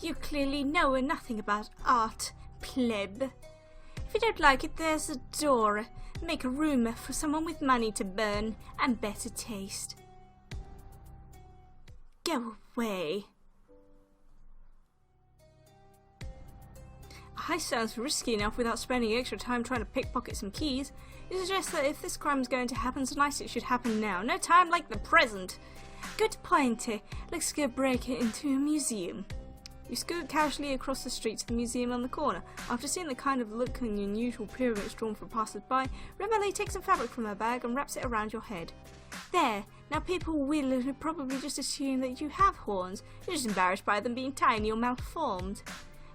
You clearly know nothing about art, pleb. If you don't like it, there's a door. Make room for someone with money to burn and better taste. Go away. A heist sounds risky enough without spending extra time trying to pickpocket some keys. You suggest that if this crime is going to happen tonight, it should happen now. No time like the present. Good point. Let's go break it into a museum. You scoot casually across the street to the museum on the corner. After seeing the kind of look and unusual pyramids drawn from passers-by, Remele takes some fabric from her bag and wraps it around your head. There, now people will probably just assume that you have horns. You're just embarrassed by them being tiny or malformed.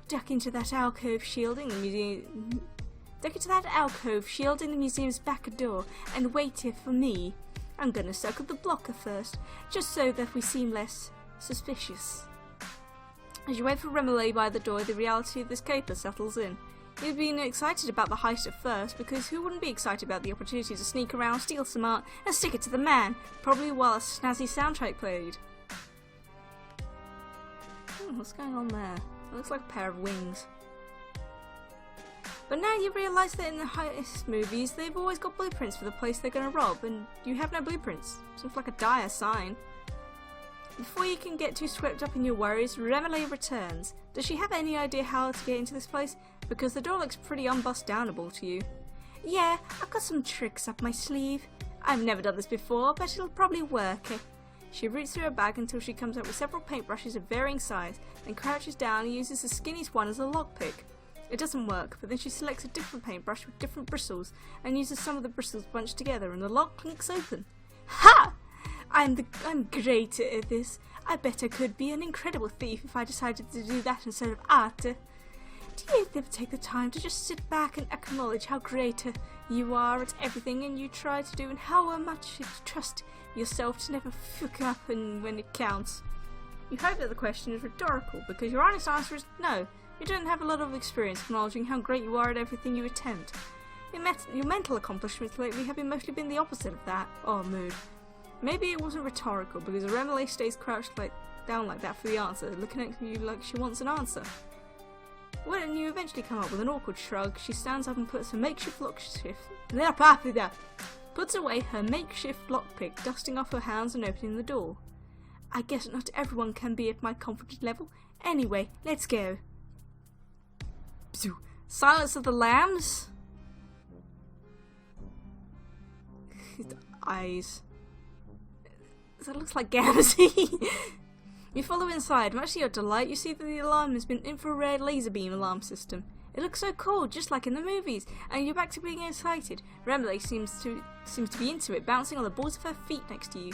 Duck into that alcove shielding the museum's back door and wait here for me. I'm gonna circle the blocker first, just so that we seem less suspicious. As you wait for Remele by the door, the reality of this caper settles in. You've been excited about the heist at first, because who wouldn't be excited about the opportunity to sneak around, steal some art, and stick it to the man, probably while a snazzy soundtrack played. What's going on there? It looks like a pair of wings. But now you realise that in the heist movies, they've always got blueprints for the place they're going to rob, and you have no blueprints. Seems like a dire sign. Before you can get too swept up in your worries, Remele returns. Does she have any idea how to get into this place? Because the door looks pretty unbust-downable to you. Yeah, I've got some tricks up my sleeve. I've never done this before, but it'll probably work. She roots through her bag until she comes up with several paintbrushes of varying size, then crouches down and uses the skinniest one as a lockpick. It doesn't work, but then she selects a different paintbrush with different bristles and uses some of the bristles bunched together and the lock clinks open. Ha! I'm great at this. I bet I could be an incredible thief if I decided to do that instead of art. Do you ever take the time to just sit back and acknowledge how great you are at everything and you try to do, and how much you trust yourself to never fuck up and when it counts? You hope that the question is rhetorical, because your honest answer is no. You don't have a lot of experience acknowledging how great you are at everything you attempt. Your mental accomplishments lately have mostly been the opposite of that. Oh, mood. Maybe it wasn't rhetorical, because Remele stays crouched down like that for the answer, looking at you like she wants an answer. When you eventually come up with an awkward shrug, she stands up and puts away her makeshift lockpick, dusting off her hands and opening the door. I guess not everyone can be at my confidence level. Anyway, let's go. Silence of the Lambs? His eyes. That looks like Gamzee. You follow inside. Much to your delight, you see that the alarm has been an infrared laser beam alarm system. It looks so cool, just like in the movies, and you're back to being excited. Remele seems to be into it, bouncing on the balls of her feet next to you.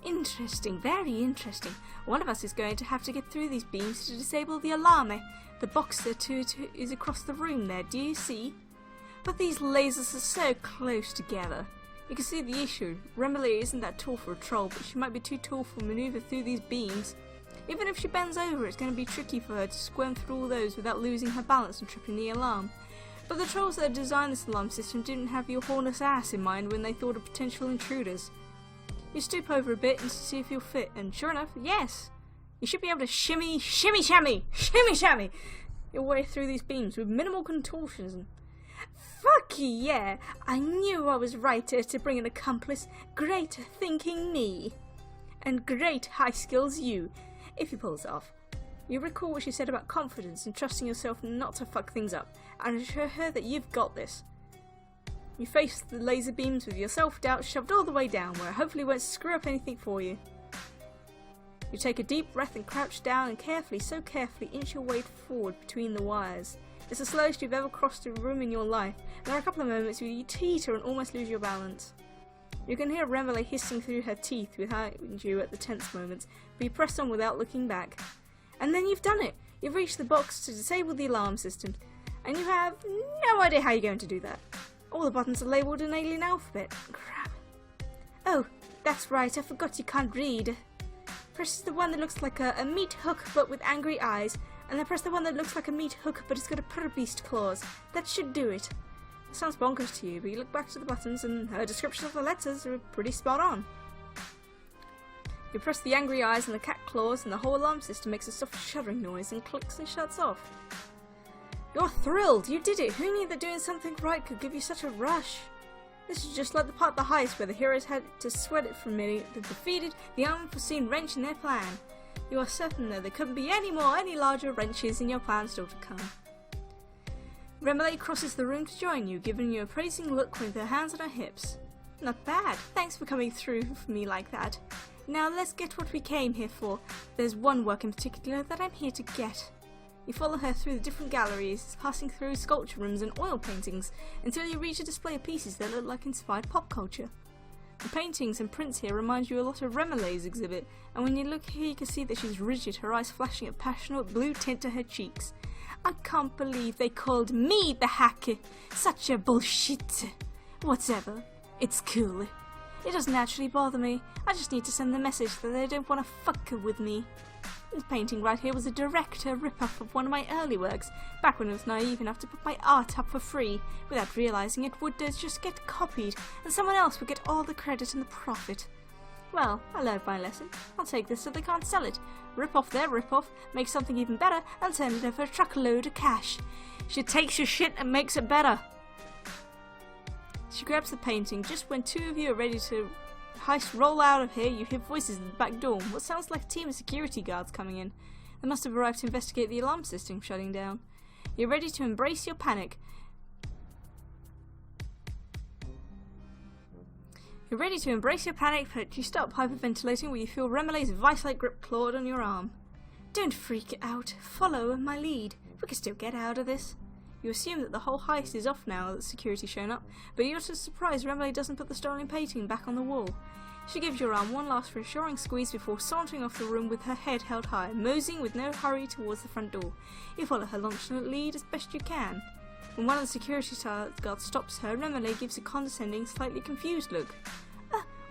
Interesting, very interesting. One of us is going to have to get through these beams to disable the alarm. The box is across the room there, do you see? But these lasers are so close together. You can see the issue. Remele isn't that tall for a troll, but she might be too tall to maneuver through these beams. Even if she bends over, it's going to be tricky for her to squirm through all those without losing her balance and tripping the alarm. But the trolls that designed this alarm system didn't have your hornless ass in mind when they thought of potential intruders. You stoop over a bit and see if you'll fit, and sure enough, yes! You should be able to shimmy your way through these beams with minimal contortions. And fuck yeah! I knew I was right to bring an accomplice. Great thinking me. And great high skills you, if you pull this off. You recall what she said about confidence and trusting yourself not to fuck things up, and assure her that you've got this. You face the laser beams with your self-doubt shoved all the way down, where it hopefully won't screw up anything for you. You take a deep breath and crouch down and carefully, so carefully, inch your way forward between the wires. It's the slowest you've ever crossed a room in your life, and there are a couple of moments where you teeter and almost lose your balance. You can hear Remele hissing through her teeth behind you at the tense moments, but you press on without looking back. And then you've done it! You've reached the box to disable the alarm system, and you have no idea how you're going to do that. All the buttons are labelled in alien alphabet. Crap. Oh, that's right, I forgot you can't read. Press the one that looks like a meat hook but with angry eyes, and then press the one that looks like a meat hook but it's got a beast claws. That should do it. It sounds bonkers to you, but you look back to the buttons and her description of the letters are pretty spot on. You press the angry eyes and the cat claws, and the whole alarm system makes a soft shuddering noise and clicks and shuts off. You're thrilled! You did it! Who knew that doing something right could give you such a rush? This is just like the part of the heist where the heroes had to sweat it for a minute, they defeated the unforeseen wrench in their plan. You are certain that there couldn't be any larger wrenches in your plan still to come. Remele crosses the room to join you, giving you a praising look with her hands on her hips. Not bad. Thanks for coming through for me like that. Now let's get what we came here for. There's one work in particular that I'm here to get. You follow her through the different galleries, passing through sculpture rooms and oil paintings, until you reach a display of pieces that look like inspired pop culture. The paintings and prints here remind you a lot of Remele's exhibit, and when you look here you can see that she's rigid, her eyes flashing a passionate blue tint to her cheeks. I can't believe they called me the hacker. Such a bullshit. Whatever. It's cool. It doesn't actually bother me. I just need to send the message that they don't want to fuck with me. This painting right here was a direct rip-off of one of my early works, back when I was naive enough to put my art up for free, without realising it would just get copied, and someone else would get all the credit and the profit. Well, I learned my lesson. I'll take this so they can't sell it. Rip off their rip-off, make something even better, and turn it over a truckload of cash. She takes your shit and makes it better. She grabs the painting. Just when two of you are ready to heist roll out of here, you hear voices at the back door. What sounds like a team of security guards coming in. They must have arrived to investigate the alarm system shutting down. You're ready to embrace your panic. But you stop hyperventilating when you feel Remele's vice-like grip clawed on your arm. Don't freak out. Follow my lead. We can still get out of this. You assume that the whole heist is off now that security's shown up, but you're just surprised Remele doesn't put the stolen painting back on the wall. She gives your arm one last reassuring squeeze before sauntering off the room with her head held high, moseying with no hurry towards the front door. You follow her nonchalant lead as best you can. When one of the security guards stops her, Remele gives a condescending, slightly confused look.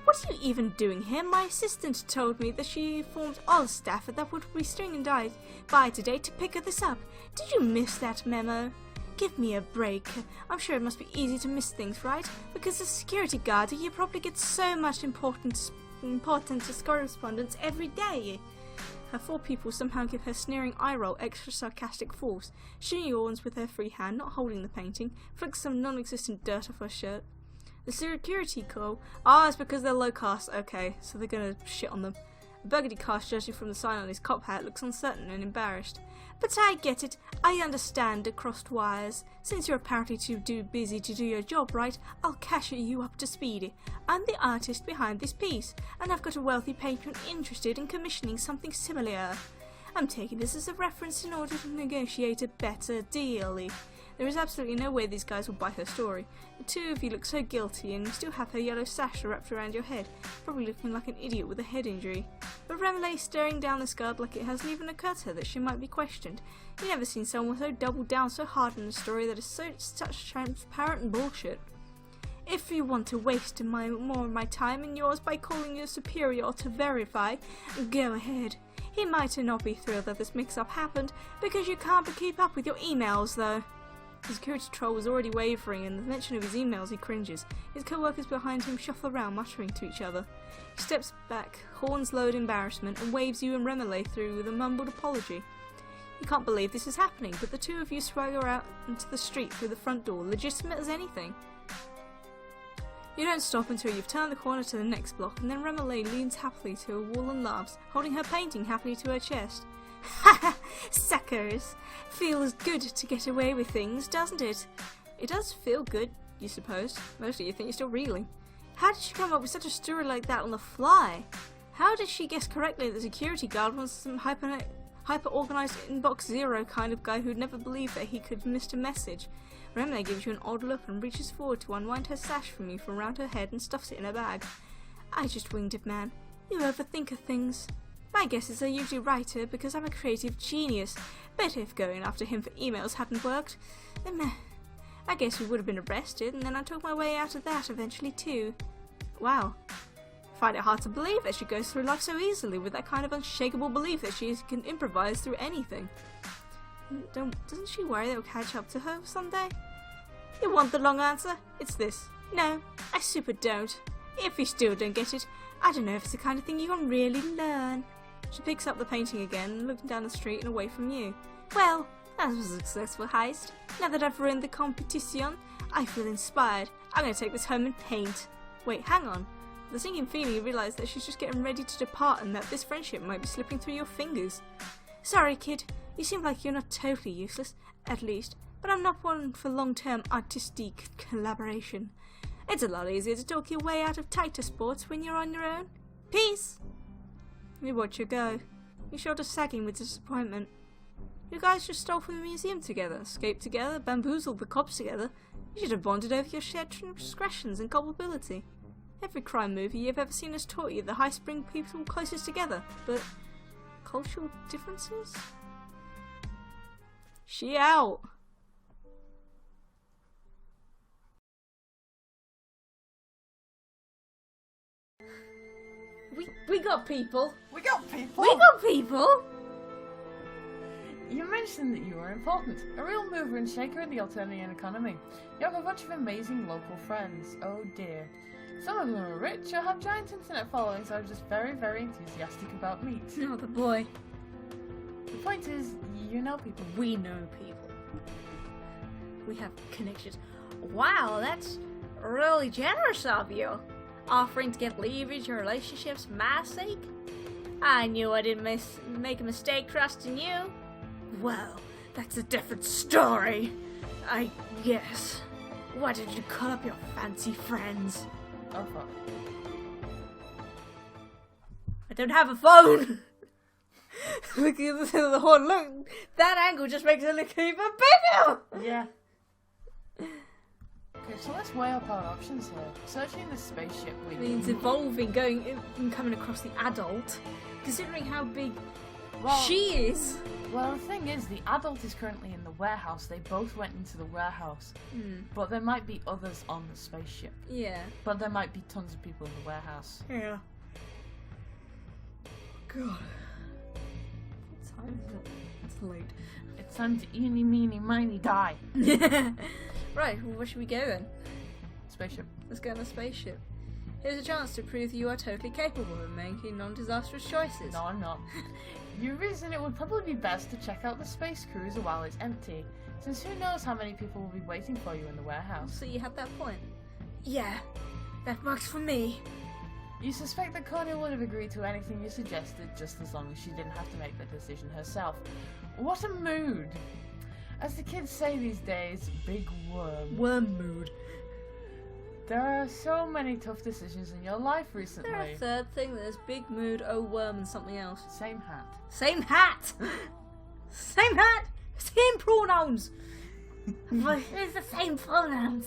What are you even doing here? My assistant told me that she informed all staff that would be swinging by today to pick this up. Did you miss that memo? Give me a break. I'm sure it must be easy to miss things, right? Because as a security guard, you probably get so much important correspondence every day. Her four people somehow give her sneering eye roll extra sarcastic force. She yawns with her free hand, not holding the painting, flicks some non-existent dirt off her shirt. The security call. It's because they're low caste. Okay, so they're gonna shit on them. A burgundy caste, judging from the sign on his cop hat, looks uncertain and embarrassed. But I get it. I understand the crossed wires. Since you're apparently too busy to do your job right, I'll cash you up to speed. I'm the artist behind this piece, and I've got a wealthy patron interested in commissioning something similar. I'm taking this as a reference in order to negotiate a better deal. There is absolutely no way these guys will buy her story. The two of you look so guilty, and you still have her yellow sash wrapped around your head, probably looking like an idiot with a head injury. But Remele staring down this guard like it hasn't even occurred to her that she might be questioned. You've never seen someone so doubled down so hard in a story that is such transparent bullshit. If you want to waste more of my time and yours by calling your superior to verify, go ahead. He might not be thrilled that this mix-up happened, because you can't keep up with your emails, though. The security troll was already wavering, and the mention of his emails he cringes. His co-workers behind him shuffle around, muttering to each other. He steps back, horns low in embarrassment, and waves you and Remele through with a mumbled apology. You can't believe this is happening, but the two of you swagger out into the street through the front door, legitimate as anything. You don't stop until you've turned the corner to the next block, and then Remele leans happily to a wall and laughs, holding her painting happily to her chest. Ha ha! Suckers! Feels good to get away with things, doesn't it? It does feel good, you suppose. Mostly you think you're still reeling. How did she come up with such a story like that on the fly? How did she guess correctly that the security guard was some hyper-organised inbox zero kind of guy who'd never believed that he could miss a message? Remele gives you an odd look and reaches forward to unwind her sash from you from round her head and stuffs it in her bag. I just winged it, man. You overthink of things. My guesses are usually right because I'm a creative genius, but if going after him for emails hadn't worked, then I guess we would have been arrested, and then I took my way out of that eventually too. Wow. I find it hard to believe that she goes through life so easily with that kind of unshakable belief that she can improvise through anything. Doesn't she worry they'll catch up to her someday? You want the long answer? It's this. No, I super don't. If you still don't get it, I don't know if it's the kind of thing you can really learn. She picks up the painting again, looking down the street and away from you. Well, that was a successful heist. Now that I've ruined the competition, I feel inspired. I'm going to take this home and paint. Wait, hang on. The sinking feeling, you realise that she's just getting ready to depart and that this friendship might be slipping through your fingers. Sorry, kid. You seem like you're not totally useless, at least, but I'm not one for long-term artistic collaboration. It's a lot easier to talk your way out of tighter sports when you're on your own. Peace! You watch her go. Your shoulders sagging with disappointment. You guys just stole from the museum together, escaped together, bamboozled the cops together. You should have bonded over your shared transgressions and culpability. Every crime movie you've ever seen has taught you that heists bring people closest together, but cultural differences? She out! We got people! We got people! We got people! You mentioned that you were important, a real mover and shaker in the Alternian economy. You have a bunch of amazing local friends. Oh dear. Some of them are rich or have giant internet followings or are just very, very enthusiastic about meat. Oh, the boy. The point is, you know people. We know people. We have connections. Wow, that's really generous of you. Offering to get leverage your relationships for my sake? I knew I didn't make a mistake trusting you. Well, that's a different story, I guess. Why did you call up your fancy friends? Oh fuck. I don't have a phone! Look at the horn, look! That angle just makes it look even bigger! Yeah. Okay, so let's weigh up our options here. Searching the spaceship we Means evolving, going and coming across the adult. Considering how big she is. Well, the thing is, the adult is currently in the warehouse. They both went into the warehouse. But there might be others on the spaceship. Yeah. But there might be tons of people in the warehouse. Yeah. God. What time is it? It's late. It's time to eeny, meeny, miny, die. Right, well, where should we go then? Spaceship. Let's go on a spaceship. Here's a chance to prove you are totally capable of making non-disastrous choices. No, I'm not. You reason it would probably be best to check out the space cruiser while it's empty, since who knows how many people will be waiting for you in the warehouse. So you had that point? Yeah, that works for me. You suspect that Konyyl would have agreed to anything you suggested just as long as she didn't have to make the decision herself. What a mood! As the kids say these days, big worm. Worm mood. There are so many tough decisions in your life recently. There's a third thing, there's big mood, oh worm and something else. Same hat. Same hat! Same hat! Same pronouns! It's the same pronouns!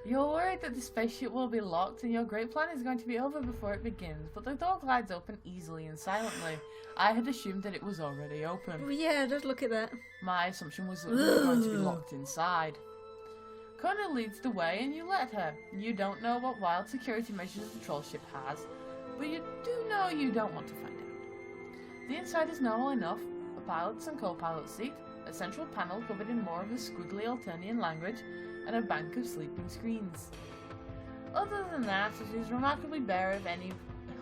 You're worried that the spaceship will be locked and your great plan is going to be over before it begins, but the door glides open easily and silently. I had assumed that it was already open. Well, yeah, just look at that. My assumption was that we were going to be locked inside. Konyyl leads the way and you let her. You don't know what wild security measures the troll ship has, but you do know you don't want to find out. The inside is normal enough, a pilot's and co-pilot seat, a central panel covered in more of the squiggly Alternian language, and a bank of sleeping screens. Other than that, it is remarkably bare of any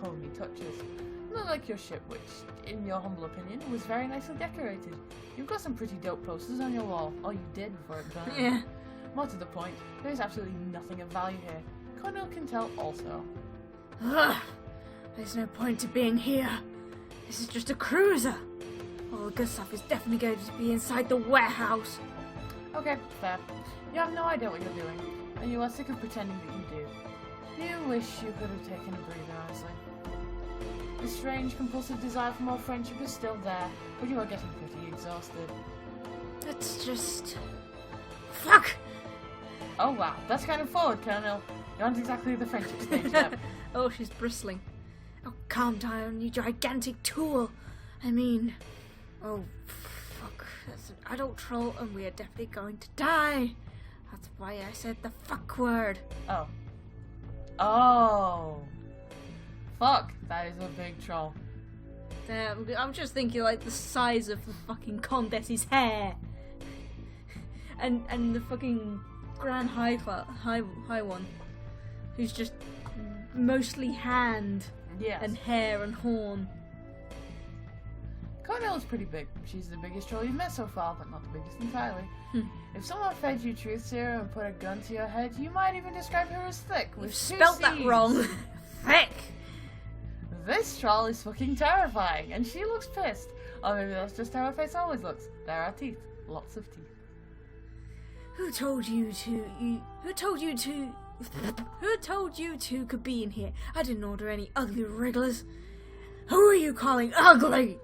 homey touches. Not like your ship, which, in your humble opinion, was very nicely decorated. You've got some pretty dope posters on your wall, or you did before it burned. Yeah. More to the point, there is absolutely nothing of value here. Konyyl can tell also. Ugh, there's no point to being here. This is just a cruiser. All the good stuff is definitely going to be inside the warehouse. Okay, fair. You have no idea what you're doing, and you are sick of pretending that you do. You wish you could have taken a breather, honestly. The strange, compulsive desire for more friendship is still there, but you are getting pretty exhausted. It's just... Fuck! Oh wow, that's kind of forward, Konyyl. You aren't exactly the friendship stage yet. Oh, she's bristling. Oh, calm down, you gigantic tool. I mean... Oh, fuck. That's an adult troll, and we are definitely going to die. That's why I said the fuck word. Oh. Oh. Fuck, that is a big troll. Damn, I'm just thinking like the size of the fucking Condes's hair. And the fucking Grand High one, who's just mostly hand Yes. and hair and horn. Konyyl is pretty big. She's the biggest troll you've met so far, but not the biggest entirely. If someone fed you truth serum and put a gun to your head, you might even describe her as thick. You've With spelt two that Cs. wrong. Thick. This troll is fucking terrifying, and she looks pissed. Or maybe that's just how her face always looks. There are teeth. Lots of teeth. Who told you two could be in here? I didn't order any ugly wrigglers. Who are you calling ugly?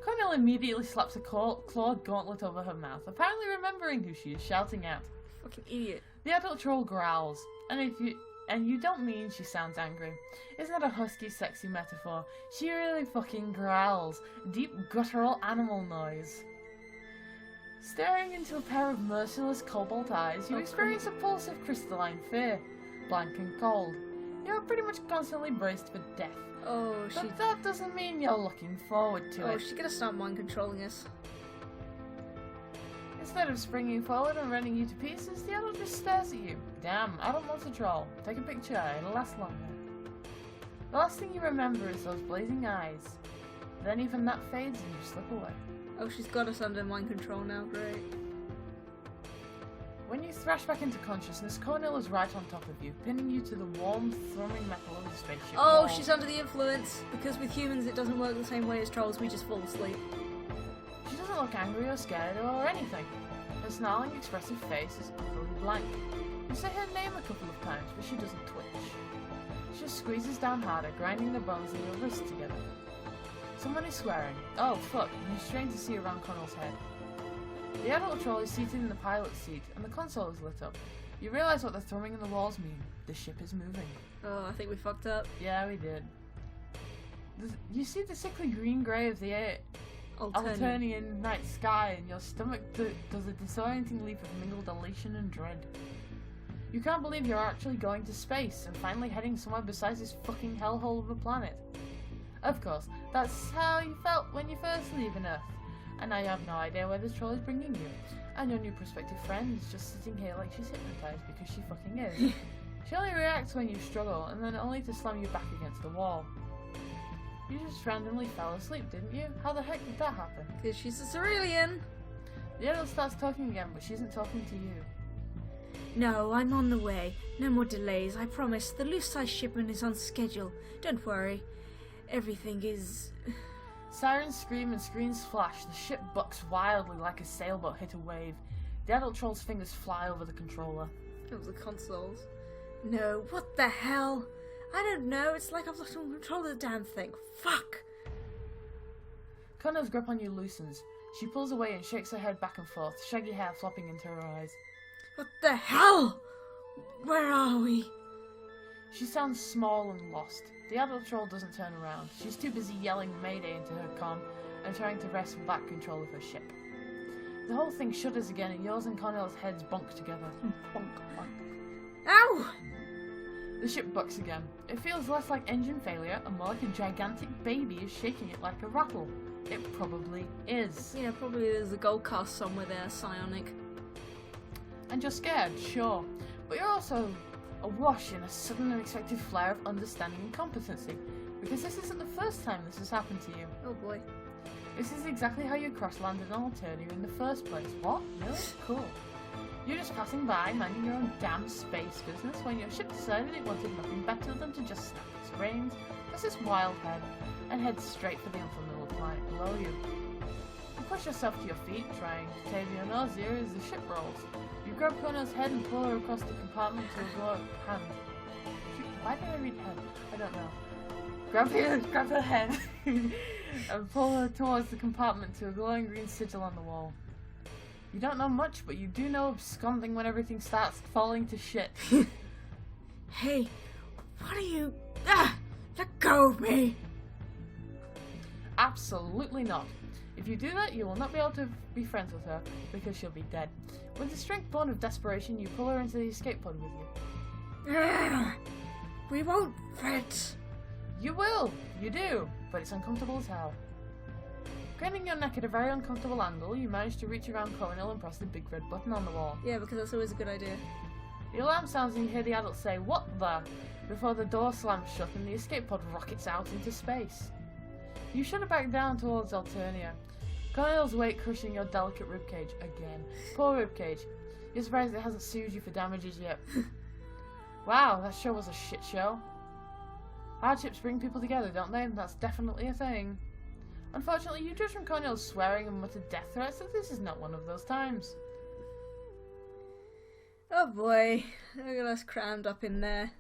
Konyyl immediately slaps a clawed gauntlet over her mouth, apparently remembering who she is shouting at. Fucking idiot. The adult troll growls, and you don't mean she sounds angry. Isn't that a husky, sexy metaphor? She really fucking growls. Deep, guttural animal noise. Staring into a pair of merciless cobalt eyes, you experience a pulse of crystalline fear. Blank and cold. You're pretty much constantly braced for death. Oh, But that doesn't mean you're looking forward to it. she's gonna start mind controlling us. Instead of springing forward and running you to pieces, the adult just stares at you. Damn, I don't want to troll. Take a picture, it'll last longer. The last thing you remember is those blazing eyes. Then even that fades and you slip away. Oh, she's got us under mind control now, great. When you thrash back into consciousness, Konyyl is right on top of you, pinning you to the warm, thrumming metal of the spaceship Oh, wall. she's under the influence. Because with humans it doesn't work the same way as trolls, we just fall asleep. She doesn't look angry or scared or anything. Her snarling, expressive face is utterly blank. You say her name a couple of times, but she doesn't twitch. She just squeezes down harder, grinding the bones in your wrists together. Someone is swearing. Oh, fuck. You strain to see around Konyl's head. The adult troll is seated in the pilot's seat, and the console is lit up. You realise what the thrumming in the walls mean. The ship is moving. Oh, I think we fucked up. Yeah, we did. You see the sickly green-grey of the Alternian night sky, and your stomach does a disorienting leap of mingled elation and dread. You can't believe you're actually going to space, and finally heading somewhere besides this fucking hellhole of a planet. Of course, that's how you felt when you first leave Earth. And now you have no idea where this troll is bringing you. And your new prospective friend is just sitting here like she's hypnotised, because she fucking is. She only reacts when you struggle, and then only to slam you back against the wall. You just randomly fell asleep, didn't you? How the heck did that happen? Because she's a Cerulean. The adult starts talking again, but she isn't talking to you. No, I'm on the way. No more delays, I promise. The loose-size shipment is on schedule. Don't worry. Everything is... Sirens scream and screens flash. The ship bucks wildly like a sailboat hit a wave. The adult troll's fingers fly over the controller. It was the consoles. No, what the hell? I don't know. It's like I've lost control of the damn thing. Fuck! Konyl's grip on you loosens. She pulls away and shakes her head back and forth, shaggy hair flopping into her eyes. What the hell? Where are we? She sounds small and lost. The adult troll doesn't turn around. She's too busy yelling Mayday into her comm and trying to wrest back control of her ship. The whole thing shudders again and yours and Konyl's heads bunk together. Bonk, bonk. Ow! The ship bucks again. It feels less like engine failure and more like a gigantic baby is shaking it like a rattle. It probably is. Yeah, probably there's a gold cast somewhere there, psionic. And you're scared, sure. But you're also awash in a sudden unexpected flare of understanding and competency. Because this isn't the first time this has happened to you. Oh boy. This is exactly how you cross-landed on Alternia in the first place. What? Really? Cool. You're just passing by, minding your own damn space business, when your ship decided it wanted nothing better than to just snap its reins as this wild head and head straight for the unfamiliar planet below you. You push yourself to your feet, trying to tame your nausea as the ship rolls. You grab Konyl's head and pull her across the compartment to a glove hand. Why did I read head? I don't know. Grab her head and pull her towards the compartment to a glowing green sigil on the wall. You don't know much, but you do know absconding when everything starts falling to shit. Hey, what are you... Ah! Let go of me! Absolutely not. If you do that, you will not be able to be friends with her, because she'll be dead. With the strength born of desperation, you pull her into the escape pod with you. We won't fit. You will! You do! But it's uncomfortable as hell. Craning your neck at a very uncomfortable angle, you manage to reach around Konyyl and press the big red button on the wall. Yeah, because that's always a good idea. The alarm sounds and you hear the adult say, "What the?" before the door slams shut and the escape pod rockets out into space. You shudder back down towards Alternia. Konnyll's weight crushing your delicate ribcage again. Poor ribcage. You're surprised it hasn't sued you for damages yet. Wow, that show was a shit show. Hardships bring people together, don't they? That's definitely a thing. Unfortunately, you judge from Konnyll's swearing and muttered death threats that this is not one of those times. Oh boy, look at us crammed up in there.